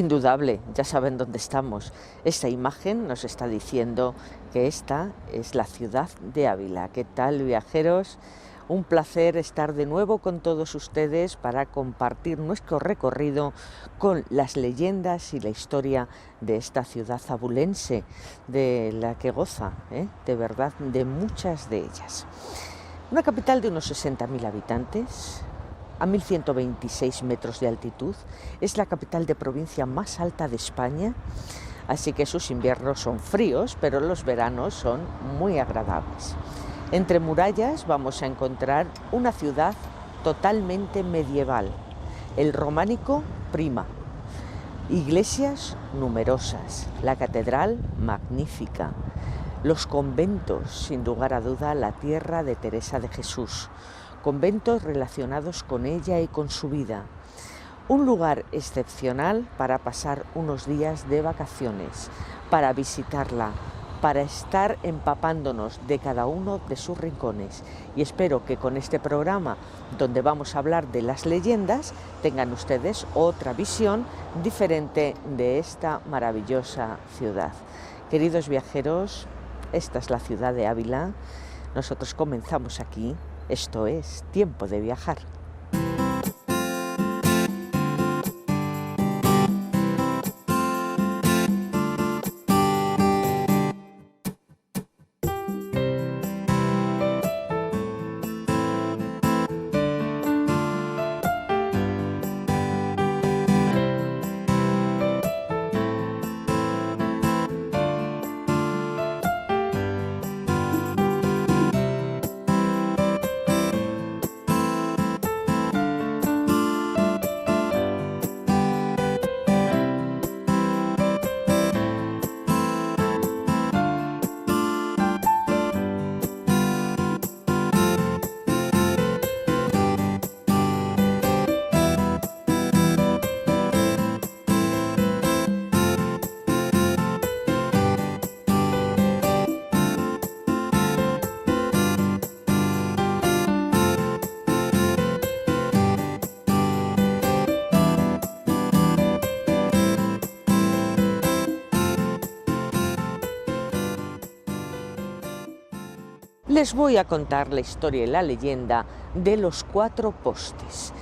Indudable, ya saben dónde estamos. Esta imagen nos está diciendo que esta es la ciudad de Ávila. ¿Qué tal, viajeros? Un placer estar de nuevo con todos ustedes para compartir nuestro recorrido con las leyendas y la historia de esta ciudad abulense, de la que goza, de verdad, de muchas de ellas. Una capital de unos 60.000 habitantes, a 1.126 metros de altitud, es la capital de provincia más alta de España, así que sus inviernos son fríos, pero los veranos son muy agradables. Entre murallas vamos a encontrar una ciudad totalmente medieval. El románico prima. Iglesias numerosas. La catedral magnífica. Los conventos, sin lugar a duda, la tierra de Teresa de Jesús. Conventos relacionados con ella y con su vida. Un lugar excepcional para pasar unos días de vacaciones, para visitarla, para estar empapándonos de cada uno de sus rincones. Y espero que con este programa, donde vamos a hablar de las leyendas, tengan ustedes otra visión diferente de esta maravillosa ciudad. Queridos viajeros, esta es la ciudad de Ávila. Nosotros comenzamos aquí. Esto es Tiempo de Viajar. Les voy a contar la historia y la leyenda de los 4 postes.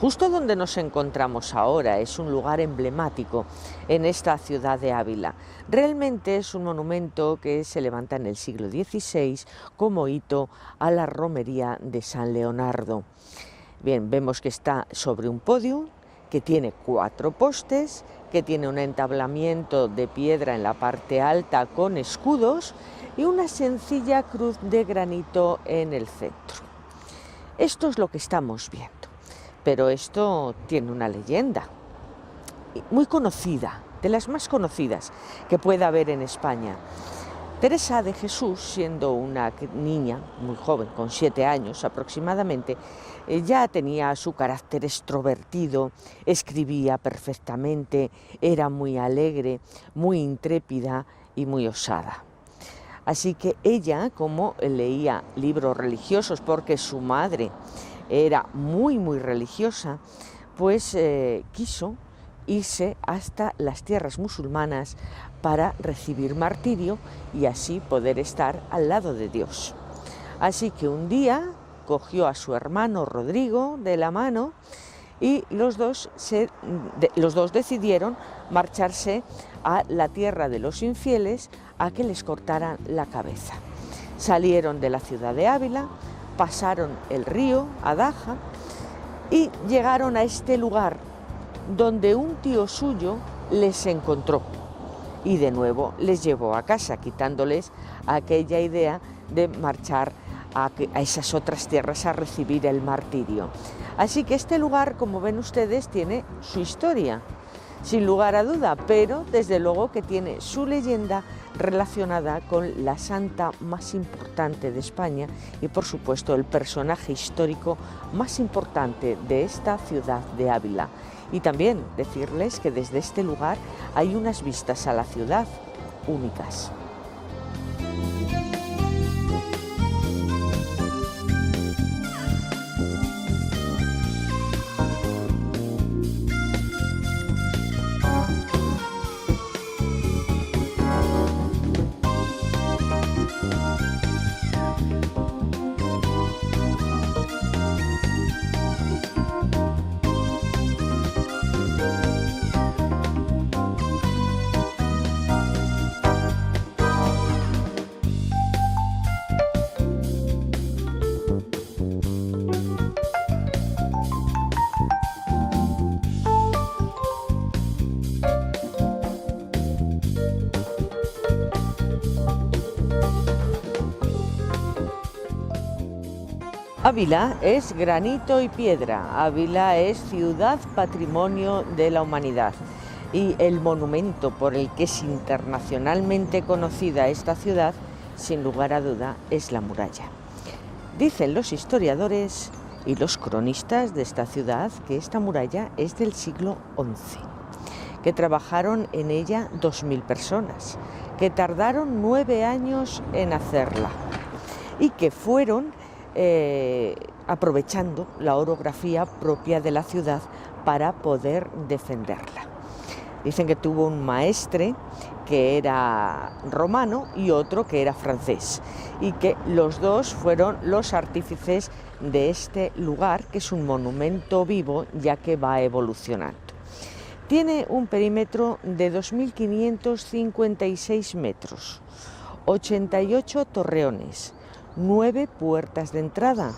Justo donde nos encontramos ahora es un lugar emblemático en esta ciudad de Ávila. Realmente es un monumento que se levanta en el siglo XVI como hito a la romería de San Leonardo. Bien, vemos que está sobre un podio, que tiene 4 postes, que tiene un entablamiento de piedra en la parte alta con escudos y una sencilla cruz de granito en el centro. Esto es lo que estamos viendo, pero esto tiene una leyenda muy conocida, de las más conocidas que pueda haber en España. Teresa de Jesús, siendo una niña muy joven, con 7 años aproximadamente, ya tenía su carácter extrovertido, escribía perfectamente, era muy alegre, muy intrépida y muy osada. Así que ella, como leía libros religiosos, porque su madre era muy religiosa, pues quiso irse hasta las tierras musulmanas para recibir martirio y así poder estar al lado de Dios. Así que un día cogió a su hermano Rodrigo de la mano y los dos decidieron marcharse a la tierra de los infieles a que les cortaran la cabeza. Salieron de la ciudad de Ávila, pasaron el río Adaja y llegaron a este lugar donde un tío suyo les encontró y de nuevo les llevó a casa, quitándoles aquella idea de marchar a esas otras tierras a recibir el martirio. Así que este lugar, como ven ustedes, tiene su historia, sin lugar a duda, pero desde luego que tiene su leyenda relacionada con la santa más importante de España y por supuesto el personaje histórico más importante de esta ciudad de Ávila. Y también decirles que desde este lugar hay unas vistas a la ciudad únicas. Ávila es granito y piedra, Ávila es ciudad patrimonio de la humanidad y el monumento por el que es internacionalmente conocida esta ciudad, sin lugar a duda, es la muralla. Dicen los historiadores y los cronistas de esta ciudad que esta muralla es del siglo XI, que trabajaron en ella 2000 personas, que tardaron 9 años en hacerla y que fueron aprovechando la orografía propia de la ciudad para poder defenderla. Dicen que tuvo un maestre que era romano y otro que era francés, y que los dos fueron los artífices de este lugar, que es un monumento vivo ya que va evolucionando. Tiene un perímetro de 2.556 metros, 88 torreones, 9 puertas de entrada,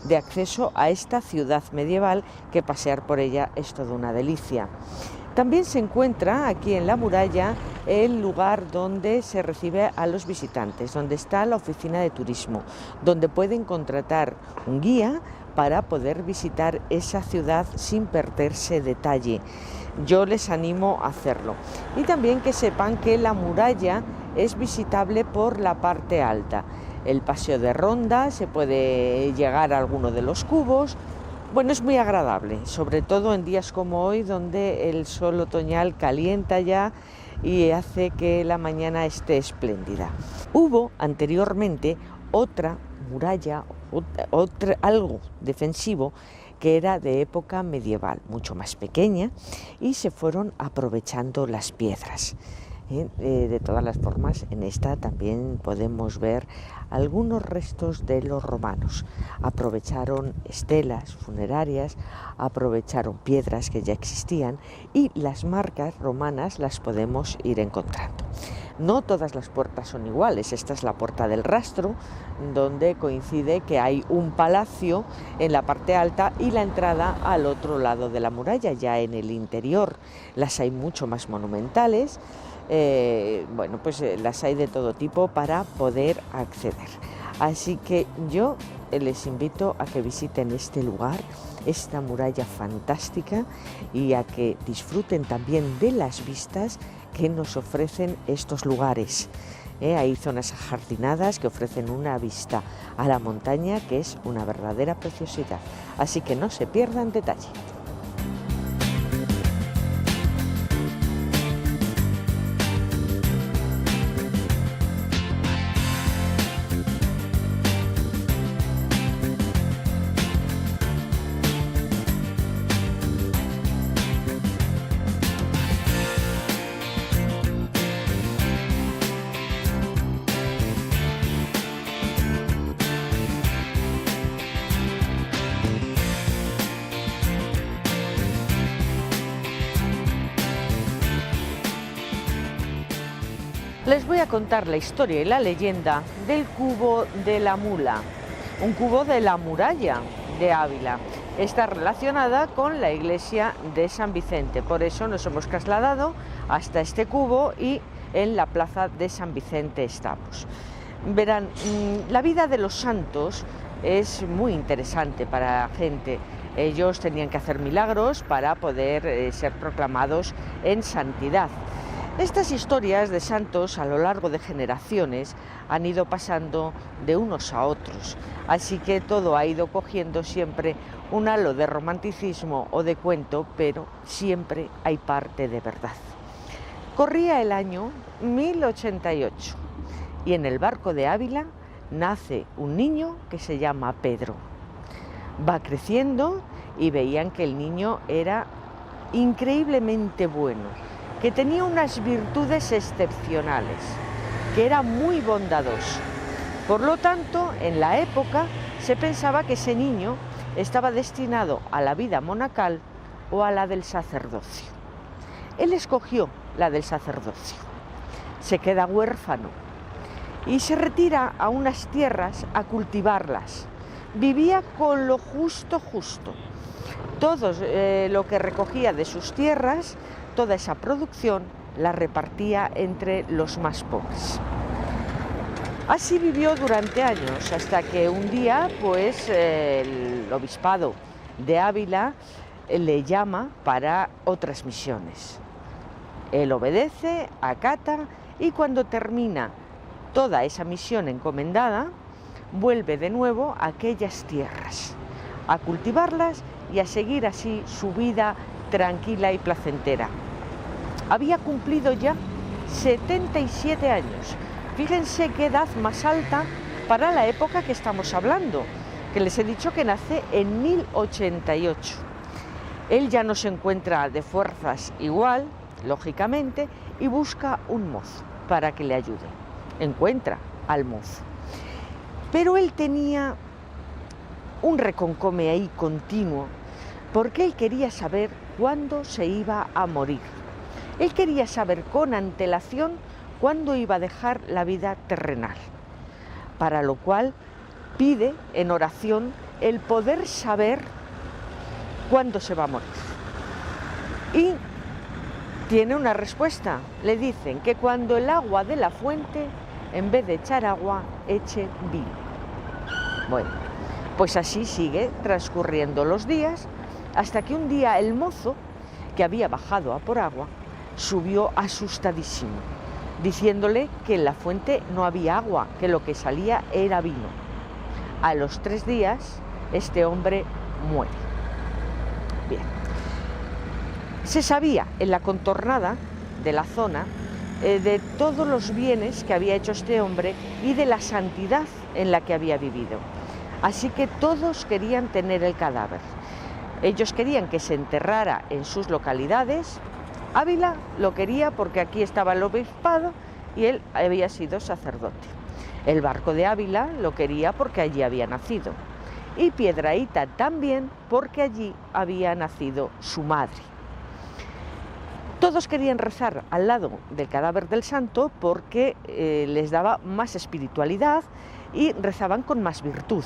de acceso a esta ciudad medieval, que pasear por ella es toda una delicia. También se encuentra aquí en la muralla el lugar donde se recibe a los visitantes, donde está la oficina de turismo, donde pueden contratar un guía para poder visitar esa ciudad sin perderse detalle. Yo les animo a hacerlo. Y también que sepan que la muralla es visitable por la parte alta. El paseo de ronda, se puede llegar a alguno de los cubos. Bueno, es muy agradable, sobre todo en días como hoy, donde el sol otoñal calienta ya y hace que la mañana esté espléndida. Hubo anteriormente otra muralla, algo defensivo, que era de época medieval, mucho más pequeña, y se fueron aprovechando las piedras. De todas las formas, en esta también podemos ver algunos restos de los romanos. Aprovecharon estelas funerarias, aprovecharon piedras que ya existían y las marcas romanas las podemos ir encontrando. No todas las puertas son iguales. Esta es la puerta del rastro, donde coincide que hay un palacio en la parte alta y la entrada al otro lado de la muralla, ya en el interior. Las hay mucho más monumentales. Las hay de todo tipo para poder acceder. Así que yo les invito a que visiten este lugar, esta muralla fantástica, y a que disfruten también de las vistas que nos ofrecen estos lugares. Hay zonas ajardinadas que ofrecen una vista a la montaña que es una verdadera preciosidad. Así que no se pierdan detalle. Les voy a contar la historia y la leyenda del cubo de la mula, un cubo de la muralla de Ávila. Está relacionada con la iglesia de San Vicente, por eso nos hemos trasladado hasta este cubo y en la plaza de San Vicente estamos. Verán, la vida de los santos es muy interesante para la gente. Ellos tenían que hacer milagros para poder ser proclamados en santidad. Estas historias de santos a lo largo de generaciones han ido pasando de unos a otros, así que todo ha ido cogiendo siempre un halo de romanticismo o de cuento, pero siempre hay parte de verdad. Corría el año 1088 y en el barco de Ávila nace un niño que se llama Pedro. Va creciendo y veían que el niño era increíblemente bueno, que tenía unas virtudes excepcionales, que era muy bondadoso. Por lo tanto, en la época se pensaba que ese niño estaba destinado a la vida monacal o a la del sacerdocio. Él escogió la del sacerdocio. Se queda huérfano y se retira a unas tierras a cultivarlas. Vivía con lo justo. Todo lo que recogía de sus tierras, toda esa producción la repartía entre los más pobres. Así vivió durante años, hasta que un día, pues, el obispado de Ávila le llama para otras misiones. Él obedece, acata, y cuando termina toda esa misión encomendada, vuelve de nuevo a aquellas tierras, a cultivarlas y a seguir así su vida tranquila y placentera. Había cumplido ya 77 años. Fíjense qué edad más alta para la época que estamos hablando, que les he dicho que nace en 1088. Él ya no se encuentra de fuerzas igual, lógicamente, y busca un mozo para que le ayude. Encuentra al mozo. Pero él tenía un reconcome ahí continuo, porque él quería saber cuándo se iba a morir. Él quería saber con antelación cuándo iba a dejar la vida terrenal, para lo cual pide en oración el poder saber cuándo se va a morir. Y tiene una respuesta. Le dicen que cuando el agua de la fuente, en vez de echar agua, eche vino. Bueno, pues así sigue transcurriendo los días, hasta que un día el mozo, que había bajado a por agua, subió asustadísimo, diciéndole que en la fuente no había agua, que lo que salía era vino. A los 3 días, este hombre muere. Bien. Se sabía en la contornada de la zona de todos los bienes que había hecho este hombre y de la santidad en la que había vivido. Así que todos querían tener el cadáver. Ellos querían que se enterrara en sus localidades. Ávila lo quería porque aquí estaba el obispado y él había sido sacerdote. El Barco de Ávila lo quería porque allí había nacido. Y Piedrahíta también porque allí había nacido su madre. Todos querían rezar al lado del cadáver del santo porque les daba más espiritualidad y rezaban con más virtud.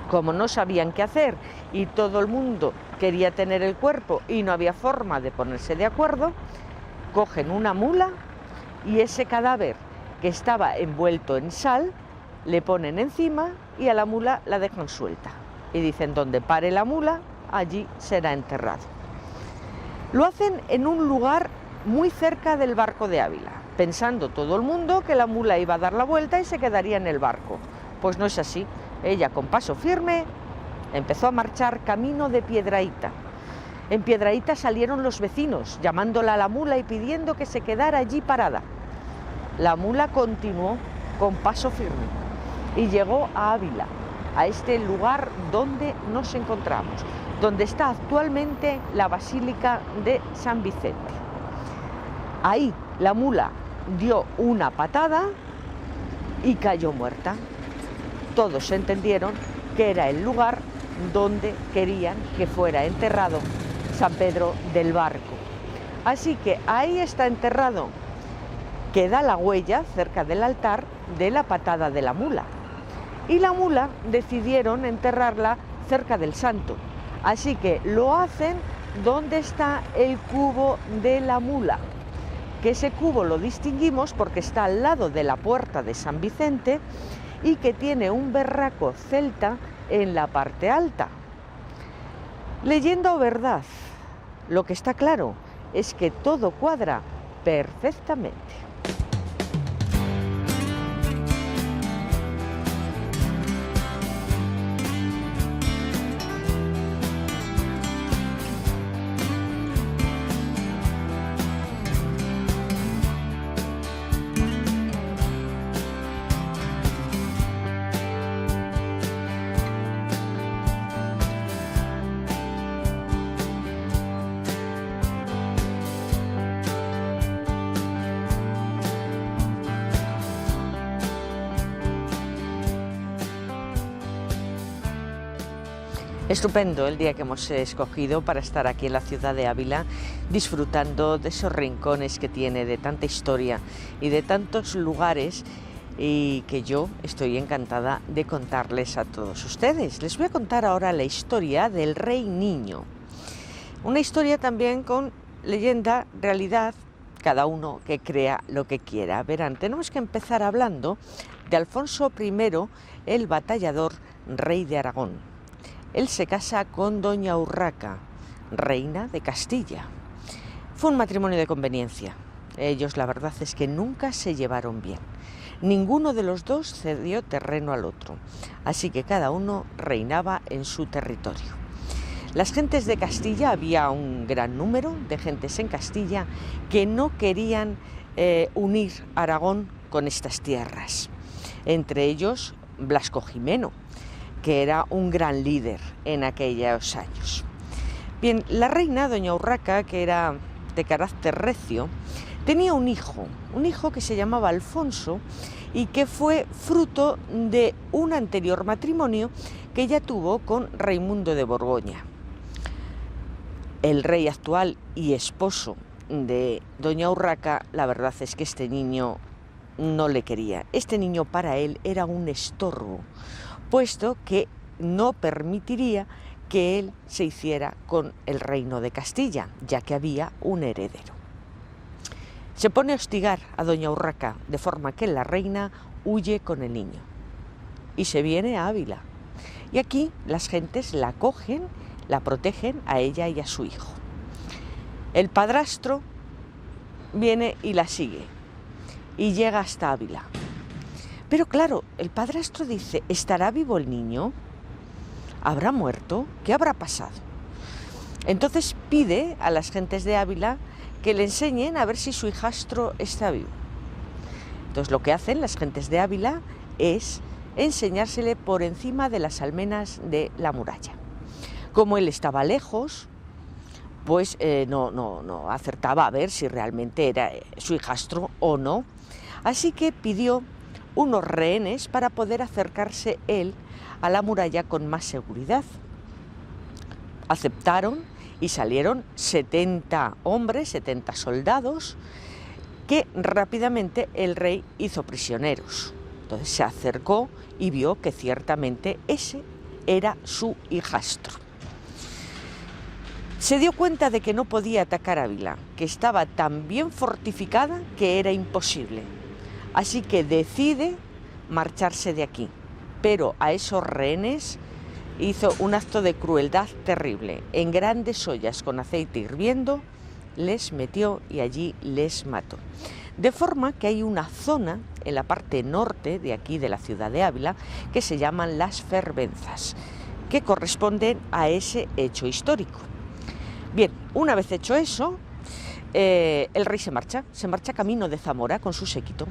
Como no sabían qué hacer y todo el mundo quería tener el cuerpo y no había forma de ponerse de acuerdo, cogen una mula y ese cadáver que estaba envuelto en sal le ponen encima y a la mula la dejan suelta. Y dicen, donde pare la mula, allí será enterrado. Lo hacen en un lugar muy cerca del Barco de Ávila, pensando todo el mundo que la mula iba a dar la vuelta y se quedaría en el barco. Pues no es así. Ella, con paso firme, empezó a marchar camino de Piedrahíta. En Piedrahíta salieron los vecinos, llamándola a la mula y pidiendo que se quedara allí parada. La mula continuó con paso firme y llegó a Ávila, a este lugar donde nos encontramos, donde está actualmente la Basílica de San Vicente. Ahí la mula dio una patada y cayó muerta. Todos entendieron que era el lugar donde querían que fuera enterrado San Pedro del Barco. Así que ahí está enterrado. Queda la huella cerca del altar de la patada de la mula. Y la mula decidieron enterrarla cerca del santo. Así que lo hacen donde está el cubo de la mula. Que ese cubo lo distinguimos porque está al lado de la puerta de San Vicente y que tiene un verraco celta en la parte alta. Leyenda o verdad, lo que está claro es que todo cuadra perfectamente. Estupendo el día que hemos escogido para estar aquí en la ciudad de Ávila, disfrutando de esos rincones que tiene, de tanta historia y de tantos lugares, y que yo estoy encantada de contarles a todos ustedes. Les voy a contar ahora la historia del Rey Niño. Una historia también con leyenda, realidad, cada uno que crea lo que quiera. Verán, tenemos que empezar hablando de Alfonso I el Batallador, rey de Aragón. Él se casa con doña Urraca, reina de Castilla. Fue un matrimonio de conveniencia. Ellos, la verdad es que nunca se llevaron bien. Ninguno de los dos cedió terreno al otro, así que cada uno reinaba en su territorio. Las gentes de Castilla, había un gran número de gentes en Castilla que no querían unir Aragón con estas tierras. Entre ellos Blasco Jimeno, que era un gran líder en aquellos años. Bien, la reina, doña Urraca, que era de carácter recio, tenía un hijo que se llamaba Alfonso y que fue fruto de un anterior matrimonio que ella tuvo con Raimundo de Borgoña. El rey actual y esposo de doña Urraca, la verdad es que este niño no le quería. Este niño para él era un estorbo, puesto que no permitiría que él se hiciera con el reino de Castilla, ya que había un heredero. Se pone a hostigar a doña Urraca, de forma que la reina huye con el niño y se viene a Ávila. Y aquí las gentes la acogen, la protegen a ella y a su hijo. El padrastro viene y la sigue y llega hasta Ávila. Pero claro, el padrastro dice: ¿estará vivo el niño? ¿Habrá muerto? ¿Qué habrá pasado? Entonces pide a las gentes de Ávila que le enseñen a ver si su hijastro está vivo. Entonces lo que hacen las gentes de Ávila es enseñársele por encima de las almenas de la muralla. Como él estaba lejos, pues no acertaba a ver si realmente era su hijastro o no. Así que pidió unos rehenes para poder acercarse él a la muralla con más seguridad. Aceptaron y salieron 70 hombres, 70 soldados, que rápidamente el rey hizo prisioneros. Entonces se acercó y vio que ciertamente ese era su hijastro. Se dio cuenta de que no podía atacar Ávila, que estaba tan bien fortificada que era imposible. Así que decide marcharse de aquí, pero a esos rehenes hizo un acto de crueldad terrible. En grandes ollas con aceite hirviendo les metió y allí les mató. De forma que hay una zona en la parte norte de aquí de la ciudad de Ávila que se llaman las Fervenzas, que corresponden a ese hecho histórico. Bien, una vez hecho eso, el rey se marcha camino de Zamora con su séquito.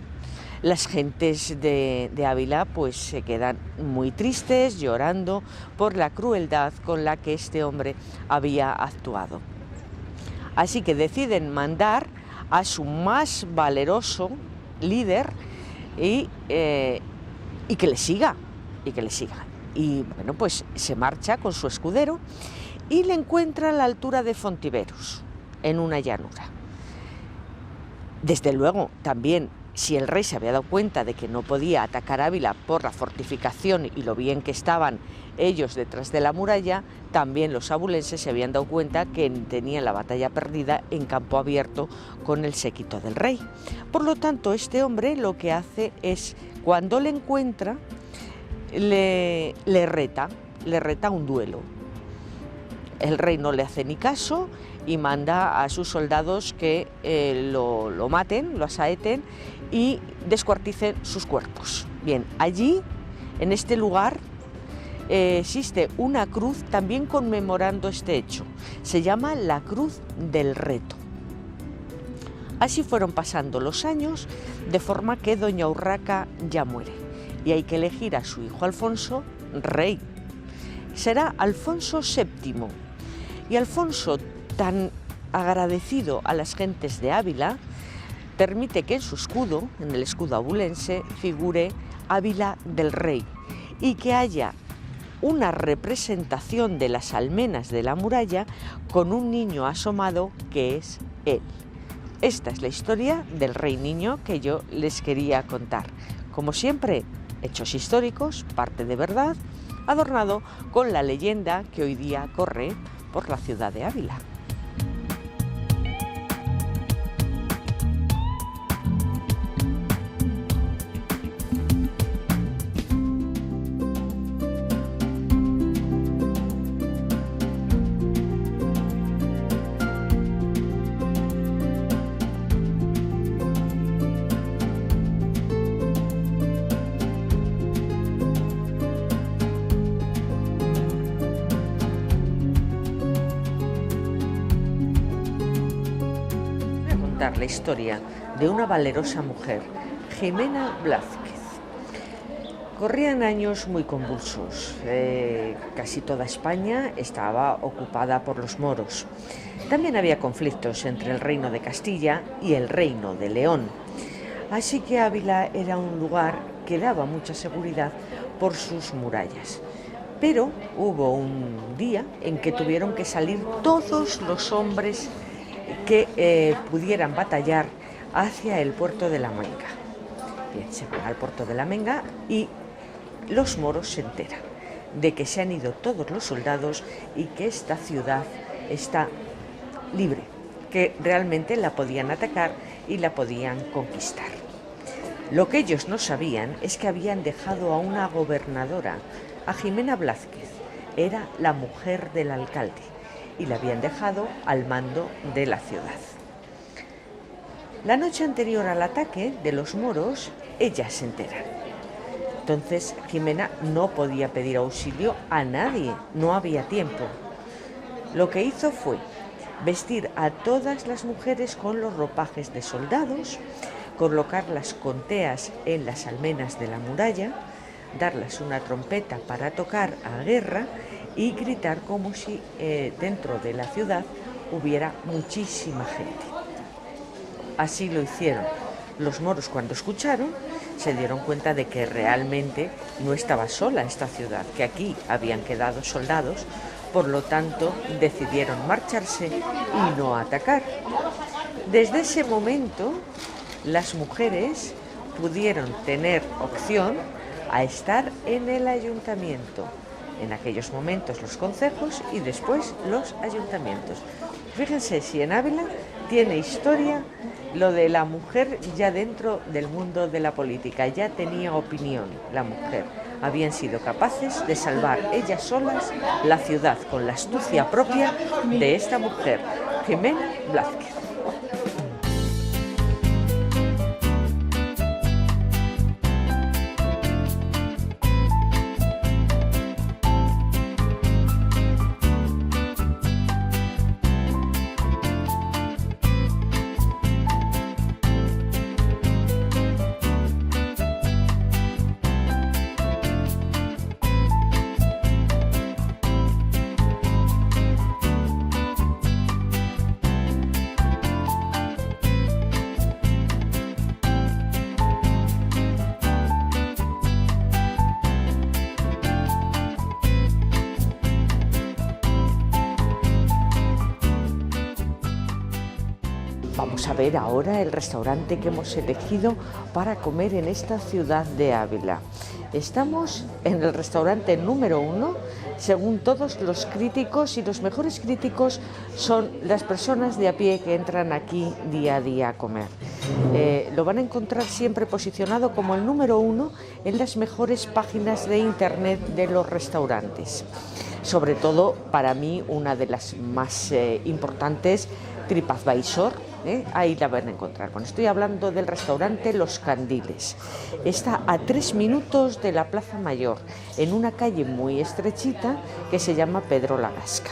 Las gentes de Ávila pues se quedan muy tristes, llorando por la crueldad con la que este hombre había actuado. Así que deciden mandar a su más valeroso líder y que le siga. Y bueno, pues se marcha con su escudero y le encuentra a la altura de Fontiveros, en una llanura. Desde luego, también, si el rey se había dado cuenta de que no podía atacar Ávila por la fortificación y lo bien que estaban ellos detrás de la muralla, también los abulenses se habían dado cuenta que tenían la batalla perdida en campo abierto con el séquito del rey. Por lo tanto, este hombre lo que hace es, cuando le encuentra, le reta un duelo. El rey no le hace ni caso y manda a sus soldados que lo maten, lo asaeten y descuarticen sus cuerpos. Bien, allí, en este lugar, existe una cruz también conmemorando este hecho. Se llama la Cruz del Reto. Así fueron pasando los años, de forma que doña Urraca ya muere y hay que elegir a su hijo Alfonso rey. Será Alfonso VII. Y Alfonso, tan agradecido a las gentes de Ávila, permite que en su escudo, en el escudo abulense, figure Ávila del Rey y que haya una representación de las almenas de la muralla con un niño asomado que es él. Esta es la historia del rey niño que yo les quería contar. Como siempre, hechos históricos, parte de verdad, adornado con la leyenda que hoy día corre por la ciudad de Ávila. contar la historia de una valerosa mujer, Jimena Blázquez. Corrían años muy convulsos. Casi toda España estaba ocupada por los moros. También había conflictos entre el reino de Castilla y el reino de León. Así que Ávila era un lugar que daba mucha seguridad por sus murallas. Pero hubo un día en que tuvieron que salir todos los hombres que pudieran batallar hacia el puerto de la Menga. Bien, se van al puerto de la Menga y los moros se enteran de que se han ido todos los soldados y que esta ciudad está libre, que realmente la podían atacar y la podían conquistar. Lo que ellos no sabían es que habían dejado a una gobernadora, a Jimena Blázquez, era la mujer del alcalde, y la habían dejado al mando de la ciudad. La noche anterior al ataque de los moros, ella se entera. Entonces Jimena no podía pedir auxilio a nadie, no había tiempo. Lo que hizo fue vestir a todas las mujeres con los ropajes de soldados, colocarlas con teas en las almenas de la muralla, darles una trompeta para tocar a guerra y gritar como si dentro de la ciudad hubiera muchísima gente. Así lo hicieron. Los moros, cuando escucharon, se dieron cuenta de que realmente no estaba sola esta ciudad, que aquí habían quedado soldados, por lo tanto decidieron marcharse y no atacar. Desde ese momento, las mujeres pudieron tener opción a estar en el ayuntamiento. En aquellos momentos los concejos y después los ayuntamientos. Fíjense si en Ávila tiene historia lo de la mujer ya dentro del mundo de la política, ya tenía opinión la mujer. Habían sido capaces de salvar ellas solas la ciudad con la astucia propia de esta mujer, Jimena Blázquez. Vamos a ver ahora el restaurante que hemos elegido para comer en esta ciudad de Ávila. Estamos en el restaurante número 1, según todos los críticos, y los mejores críticos son las personas de a pie que entran aquí día a día a comer. Lo van a encontrar siempre posicionado como el número 1 en las mejores páginas de internet de los restaurantes. Sobre todo, para mí, una de las más importantes, TripAdvisor. Ahí la van a encontrar. Bueno, estoy hablando del restaurante Los Candiles. Está a 3 minutos de la Plaza Mayor, en una calle muy estrechita que se llama Pedro la Gasca.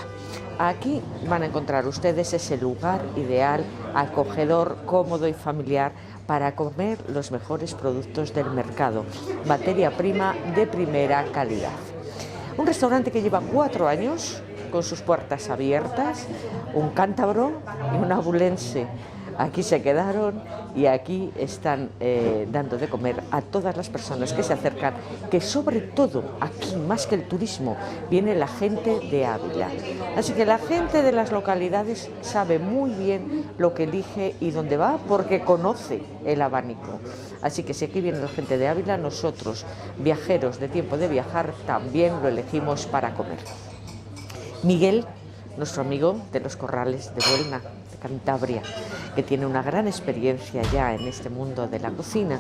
Aquí van a encontrar ustedes ese lugar ideal, acogedor, cómodo y familiar para comer los mejores productos del mercado, materia prima de primera calidad. Un restaurante que lleva 4 años con sus puertas abiertas, un cántabro y un abulense. Aquí se quedaron y aquí están dando de comer a todas las personas que se acercan, que sobre todo aquí, más que el turismo, viene la gente de Ávila. Así que la gente de las localidades sabe muy bien lo que elige y dónde va, porque conoce el abanico. Así que si aquí viene la gente de Ávila, nosotros, viajeros de tiempo de viajar, también lo elegimos para comer. Miguel, nuestro amigo de los corrales de Buelna, de Cantabria, que tiene una gran experiencia ya en este mundo de la cocina,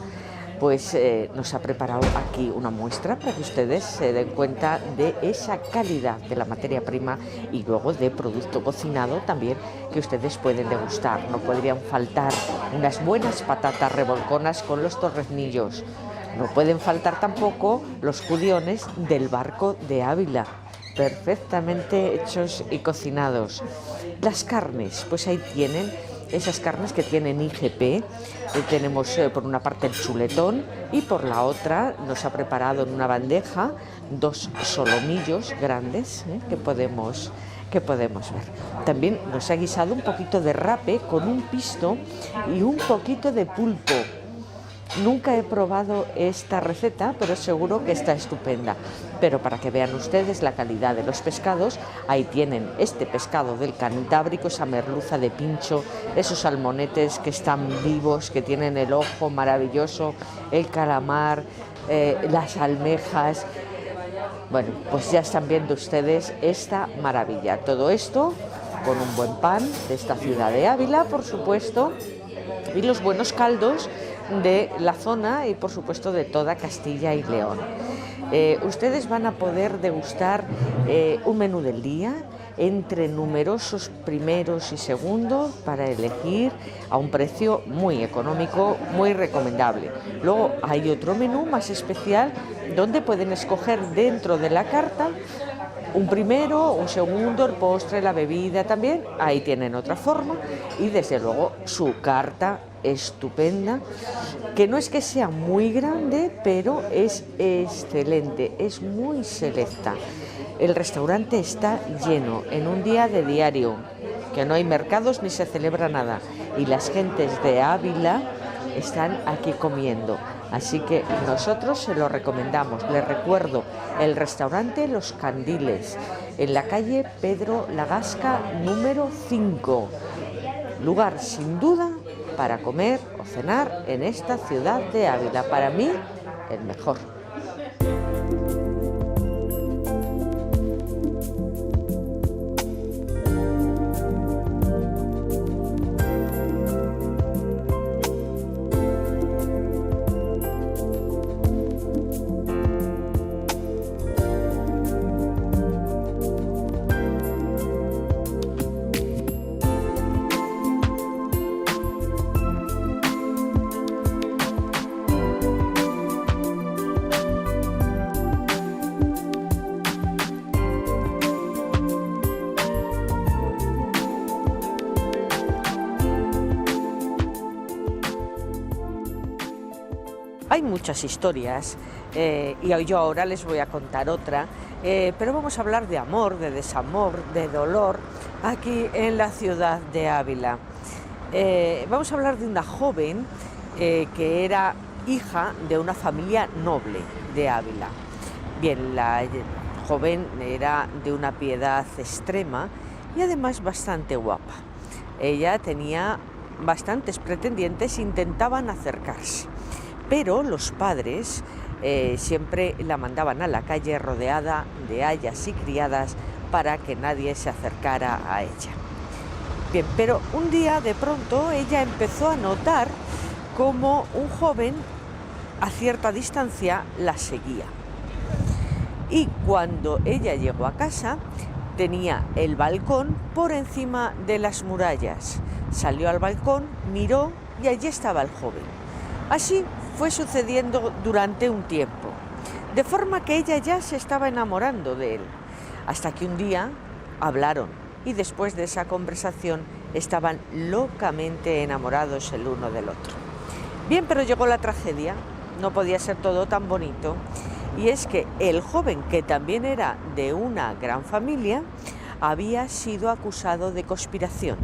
pues nos ha preparado aquí una muestra para que ustedes se den cuenta de esa calidad de la materia prima y luego de producto cocinado también que ustedes pueden degustar. No podrían faltar unas buenas patatas revolconas con los torreznillos. No pueden faltar tampoco los judiones del barco de Ávila, perfectamente hechos y cocinados. Las carnes, pues ahí tienen esas carnes que tienen IGP. Tenemos por una parte el chuletón y por la otra nos ha preparado en una bandeja 2 solomillos grandes que podemos ver. También nos ha guisado un poquito de rape con un pisto y un poquito de pulpo. Nunca he probado esta receta, pero seguro que está estupenda. Pero para que vean ustedes la calidad de los pescados, ahí tienen este pescado del Cantábrico, esa merluza de pincho, esos salmonetes que están vivos, que tienen el ojo maravilloso, el calamar, las almejas. Bueno, pues ya están viendo ustedes esta maravilla. Todo esto con un buen pan de esta ciudad de Ávila, por supuesto, y los buenos caldos de la zona y por supuesto de toda Castilla y León. Ustedes van a poder degustar un menú del día entre numerosos primeros y segundos para elegir a un precio muy económico, muy recomendable. Luego hay otro menú más especial donde pueden escoger dentro de la carta un primero, un segundo, el postre, la bebida también, ahí tienen otra forma y desde luego su carta estupenda, que no es que sea muy grande, pero es excelente, es muy selecta. El restaurante está lleno en un día de diario, que no hay mercados ni se celebra nada y las gentes de Ávila están aquí comiendo. Así que nosotros se lo recomendamos. Les recuerdo, el restaurante Los Candiles, en la calle Pedro Lagasca número 5. Lugar sin duda para comer o cenar en esta ciudad de Ávila. Para mí, el mejor. Hay muchas historias y yo ahora les voy a contar otra, pero vamos a hablar de amor, de desamor, de dolor aquí en la ciudad de Ávila. Vamos a hablar de una joven que era hija de una familia noble de Ávila. Bien, la joven era de una piedad extrema y además bastante guapa. Ella tenía bastantes pretendientes, intentaban acercarse. Pero los padres siempre la mandaban a la calle rodeada de ayas y criadas para que nadie se acercara a ella. Bien, pero un día de pronto ella empezó a notar cómo un joven a cierta distancia la seguía. Y cuando ella llegó a casa, tenía el balcón por encima de las murallas. Salió al balcón, miró y allí estaba el joven. Así fue sucediendo durante un tiempo, de forma que ella ya se estaba enamorando de él, hasta que un día hablaron y después de esa conversación estaban locamente enamorados el uno del otro. Bien, pero llegó la tragedia, no podía ser todo tan bonito, y es que el joven, que también era de una gran familia, había sido acusado de conspiración,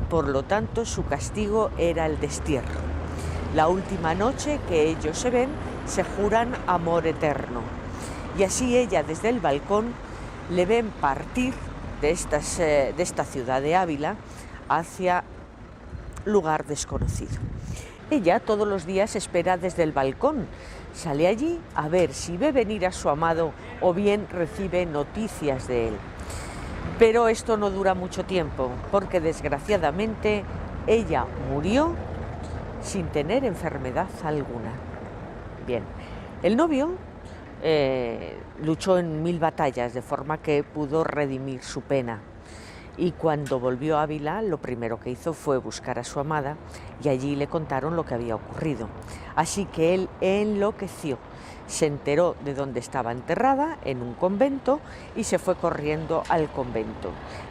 por lo tanto su castigo era el destierro. La última noche que ellos se ven, se juran amor eterno. Y así ella desde el balcón le ven partir de esta ciudad de Ávila hacia lugar desconocido. Ella todos los días espera desde el balcón, sale allí a ver si ve venir a su amado o bien recibe noticias de él. Pero esto no dura mucho tiempo, porque desgraciadamente ella murió sin tener enfermedad alguna. Bien, el novio luchó en 1000 batallas, de forma que pudo redimir su pena. Y cuando volvió a Ávila, lo primero que hizo fue buscar a su amada y allí le contaron lo que había ocurrido. Así que él enloqueció, se enteró de dónde estaba enterrada, en un convento, y se fue corriendo al convento.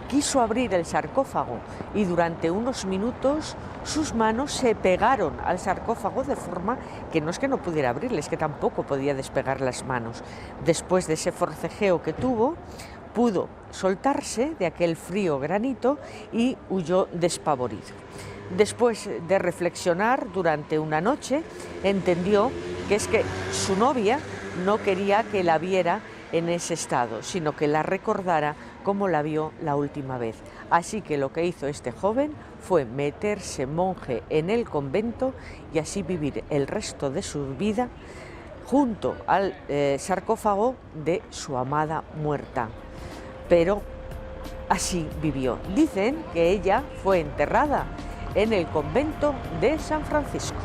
Quiso abrir el sarcófago y durante unos minutos sus manos se pegaron al sarcófago de forma que no es que no pudiera abrirle, es que tampoco podía despegar las manos. Después de ese forcejeo que tuvo, pudo soltarse de aquel frío granito y huyó despavorido. Después de reflexionar durante una noche, entendió que es que su novia no quería que la viera en ese estado, sino que la recordara como la vio la última vez. Así que lo que hizo este joven fue meterse monje en el convento y así vivir el resto de su vida junto al sarcófago de su amada muerta. Pero así vivió. Dicen que ella fue enterrada en el convento de San Francisco.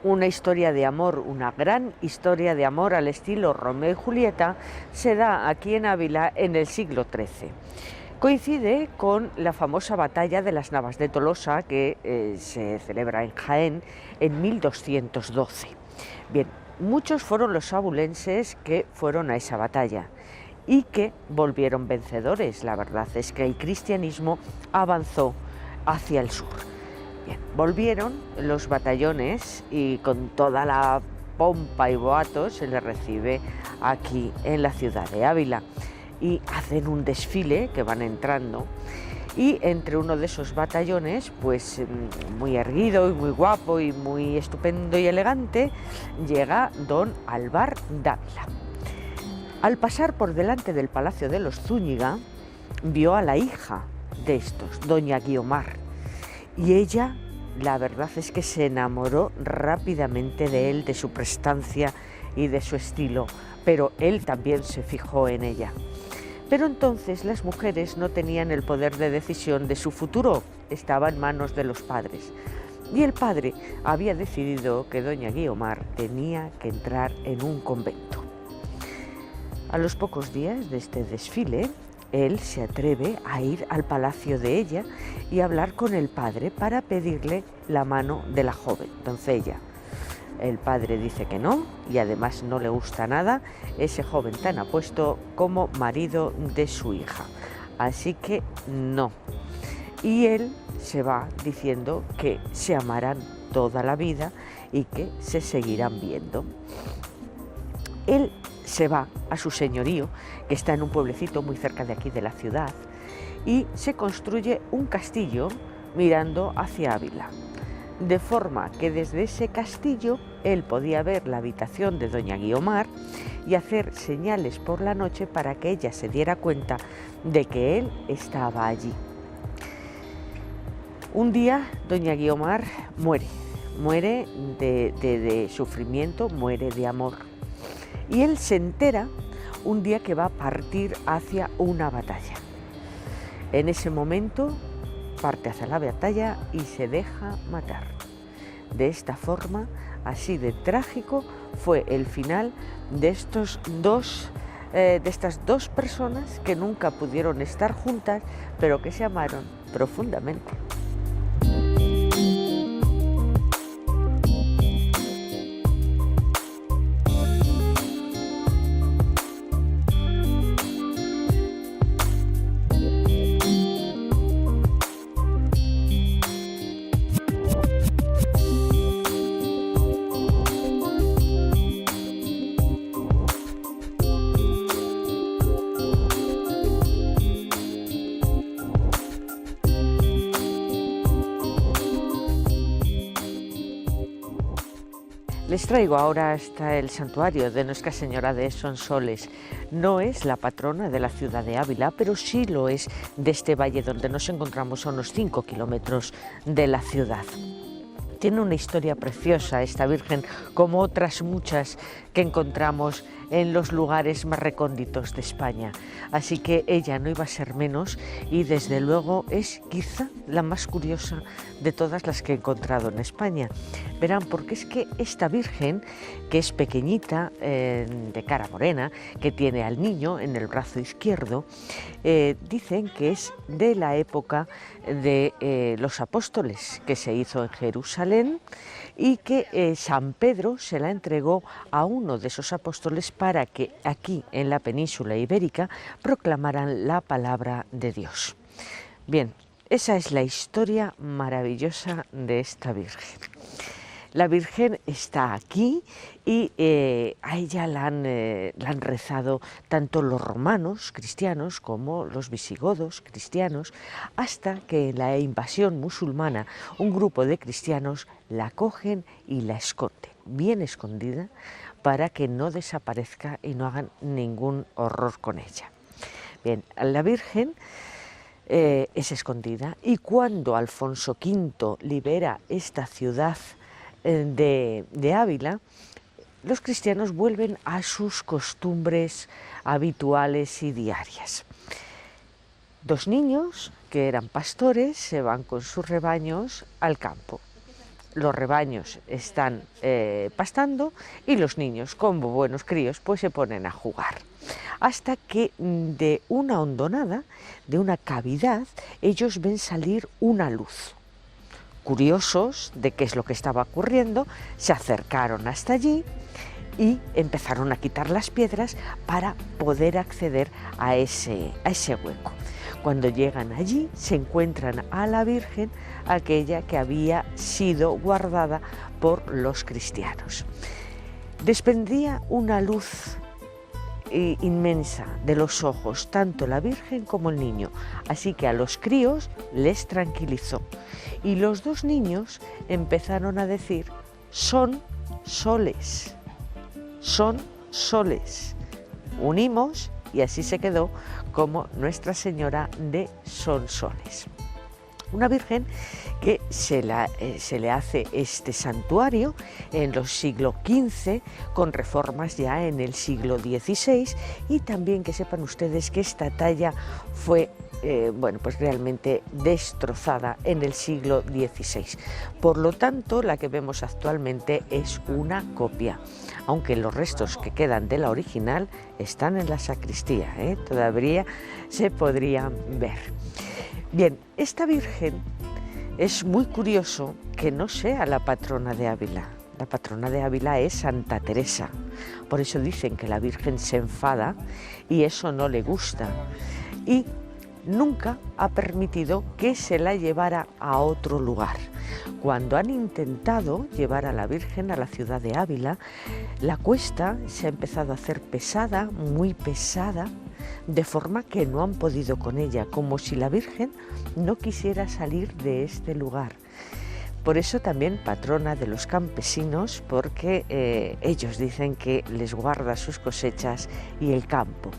Una historia de amor, una gran historia de amor al estilo Romeo y Julieta, se da aquí en Ávila en el siglo XIII. Coincide con la famosa batalla de las Navas de Tolosa que se celebra en Jaén en 1212. Bien, muchos fueron los abulenses que fueron a esa batalla y que volvieron vencedores. La verdad es que el cristianismo avanzó hacia el sur. Bien, volvieron los batallones y con toda la pompa y boato se les recibe aquí en la ciudad de Ávila. Y hacen un desfile que van entrando y entre uno de esos batallones, pues muy erguido y muy guapo y muy estupendo y elegante, llega don Alvar Dávila. Al pasar por delante del Palacio de los Zúñiga, vio a la hija de estos, doña Guiomar, y ella, la verdad es que se enamoró rápidamente de él, de su prestancia y de su estilo, pero él también se fijó en ella. Pero entonces las mujeres no tenían el poder de decisión de su futuro, estaba en manos de los padres. Y el padre había decidido que doña Guiomar tenía que entrar en un convento. A los pocos días de este desfile, él se atreve a ir al palacio de ella y hablar con el padre para pedirle la mano de la joven doncella. El padre dice que no y además no le gusta nada ese joven tan apuesto como marido de su hija. Así que no. Y él se va diciendo que se amarán toda la vida y que se seguirán viendo. Él se va a su señorío, que está en un pueblecito muy cerca de aquí de la ciudad, y se construye un castillo mirando hacia Ávila. De forma que desde ese castillo él podía ver la habitación de doña Guiomar y hacer señales por la noche para que ella se diera cuenta de que él estaba allí. Un día doña Guiomar muere de sufrimiento, muere de amor. Y él se entera un día que va a partir hacia una batalla. En ese momento parte hacia la batalla y se deja matar. De esta forma, así de trágico, fue el final de estas dos personas que nunca pudieron estar juntas, pero que se amaron profundamente. Les traigo ahora hasta el santuario de Nuestra Señora de Sonsoles. No es la patrona de la ciudad de Ávila, pero sí lo es de este valle donde nos encontramos a unos 5 kilómetros de la ciudad. Tiene una historia preciosa esta Virgen, como otras muchas que encontramos en los lugares más recónditos de España. Así que ella no iba a ser menos y desde luego es quizá la más curiosa de todas las que he encontrado en España. Verán, porque es que esta Virgen, que es pequeñita, de cara morena, que tiene al niño en el brazo izquierdo, dicen que es de la época de los apóstoles, que se hizo en Jerusalén, y que San Pedro se la entregó a uno de esos apóstoles para que aquí en la península ibérica proclamaran la palabra de Dios. Bien, esa es la historia maravillosa de esta Virgen. La Virgen está aquí y a ella la han rezado tanto los romanos cristianos como los visigodos cristianos, hasta que en la invasión musulmana un grupo de cristianos la cogen y la esconden, bien escondida, para que no desaparezca y no hagan ningún horror con ella. Bien, la Virgen es escondida, y cuando Alfonso V libera esta ciudad de Ávila, los cristianos vuelven a sus costumbres habituales y diarias. Dos niños que eran pastores se van con sus rebaños al campo. Los rebaños están pastando y los niños, como buenos críos, pues se ponen a jugar. Hasta que de una hondonada, de una cavidad, ellos ven salir una luz. Curiosos de qué es lo que estaba ocurriendo, se acercaron hasta allí y empezaron a quitar las piedras para poder acceder a ese hueco. Cuando llegan allí, se encuentran a la Virgen, aquella que había sido guardada por los cristianos. Desprendía una luz inmensa de los ojos, tanto la Virgen como el niño, así que a los críos les tranquilizó. Y los dos niños empezaron a decir: son soles, son soles. Unimos y así se quedó como Nuestra Señora de Sonsoles. Una Virgen que se le hace este santuario en los siglos XV, con reformas ya en el siglo XVI, y también que sepan ustedes que esta talla fue pues realmente destrozada en el siglo XVI. Por lo tanto, la que vemos actualmente es una copia, aunque los restos que quedan de la original están en la sacristía, todavía se podrían ver. Bien, esta Virgen es muy curioso que no sea la patrona de Ávila. La patrona de Ávila es Santa Teresa. Por eso dicen que la Virgen se enfada y eso no le gusta. Y nunca ha permitido que se la llevara a otro lugar. Cuando han intentado llevar a la Virgen a la ciudad de Ávila, la cuesta se ha empezado a hacer pesada, muy pesada, de forma que no han podido con ella, como si la Virgen no quisiera salir de este lugar. Por eso también patrona de los campesinos, porque ellos dicen que les guarda sus cosechas y el campo.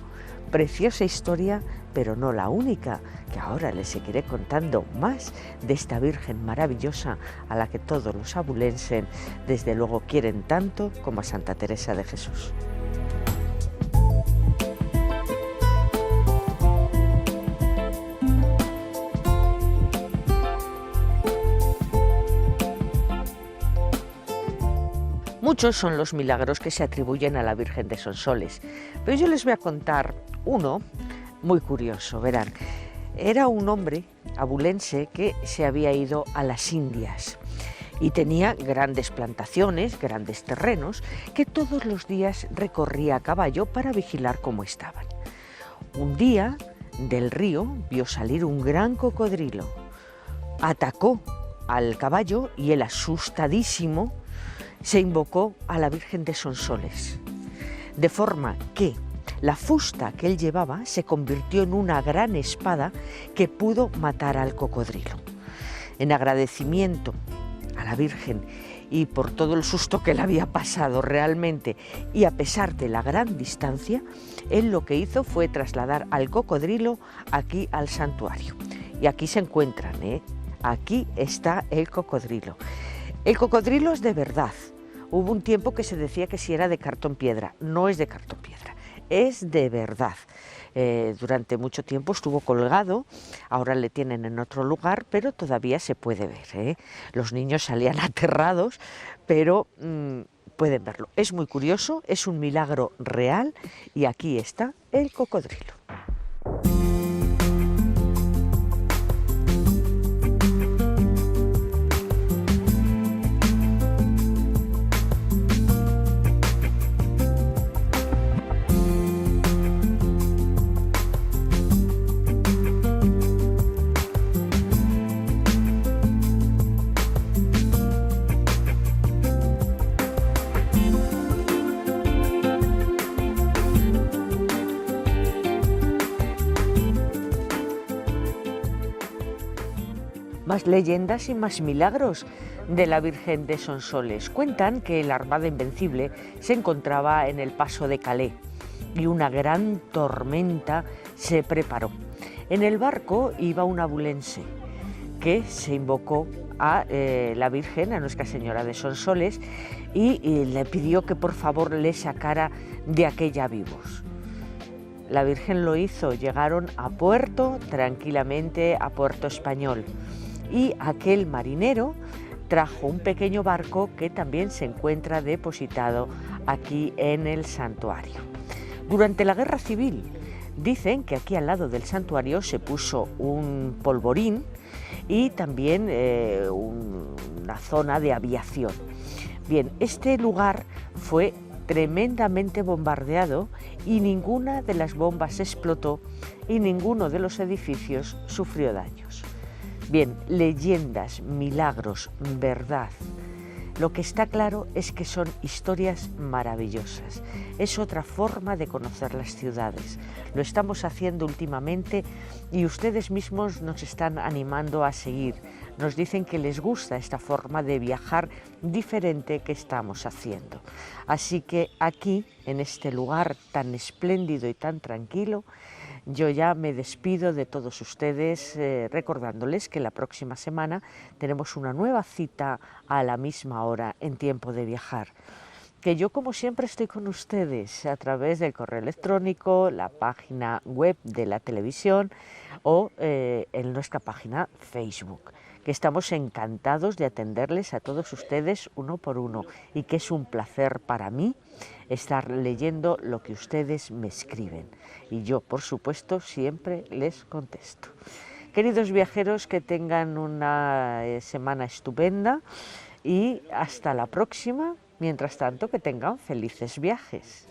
Preciosa historia, pero no la única, que ahora les seguiré contando más de esta Virgen maravillosa a la que todos los abulenses desde luego quieren tanto como a Santa Teresa de Jesús. Muchos son los milagros que se atribuyen a la Virgen de Sonsoles, pero yo les voy a contar uno muy curioso. Verán, era un hombre abulense que se había ido a las Indias y tenía grandes plantaciones, grandes terrenos, que todos los días recorría a caballo para vigilar cómo estaban. Un día, del río, vio salir un gran cocodrilo. Atacó al caballo y él, asustadísimo, se invocó a la Virgen de Sonsoles, de forma que la fusta que él llevaba se convirtió en una gran espada que pudo matar al cocodrilo. En agradecimiento a la Virgen y por todo el susto que le había pasado realmente, y a pesar de la gran distancia, él lo que hizo fue trasladar al cocodrilo aquí al santuario. Y aquí se encuentran, aquí está el cocodrilo. El cocodrilo es de verdad. Hubo un tiempo que se decía que si era de cartón piedra. No es de cartón piedra, es de verdad. Durante mucho tiempo estuvo colgado, ahora le tienen en otro lugar, pero todavía se puede ver, ¿eh? Los niños salían aterrados, pero pueden verlo. Es muy curioso, es un milagro real y aquí está el cocodrilo. Más leyendas y más milagros de la Virgen de Sonsoles. Cuentan que la Armada Invencible se encontraba en el paso de Calais y una gran tormenta se preparó. En el barco iba un abulense que se invocó a la Virgen, a Nuestra Señora de Sonsoles, y le pidió que por favor le sacara de aquella vivos. La Virgen lo hizo, llegaron a puerto tranquilamente, a Puerto Español. Y aquel marinero trajo un pequeño barco que también se encuentra depositado aquí en el santuario. Durante la Guerra Civil dicen que aquí al lado del santuario se puso un polvorín y también una zona de aviación. Bien, este lugar fue tremendamente bombardeado y ninguna de las bombas explotó y ninguno de los edificios sufrió daños. Bien, leyendas, milagros, verdad. Lo que está claro es que son historias maravillosas. Es otra forma de conocer las ciudades. Lo estamos haciendo últimamente y ustedes mismos nos están animando a seguir. Nos dicen que les gusta esta forma de viajar diferente que estamos haciendo. Así que aquí, en este lugar tan espléndido y tan tranquilo, yo ya me despido de todos ustedes recordándoles que la próxima semana tenemos una nueva cita a la misma hora en Tiempo de Viajar. Que yo, como siempre, estoy con ustedes a través del correo electrónico, la página web de la televisión o en nuestra página Facebook. Que estamos encantados de atenderles a todos ustedes uno por uno y que es un placer para mí estar leyendo lo que ustedes me escriben. Y yo, por supuesto, siempre les contesto. Queridos viajeros, que tengan una semana estupenda y hasta la próxima. Mientras tanto, que tengan felices viajes.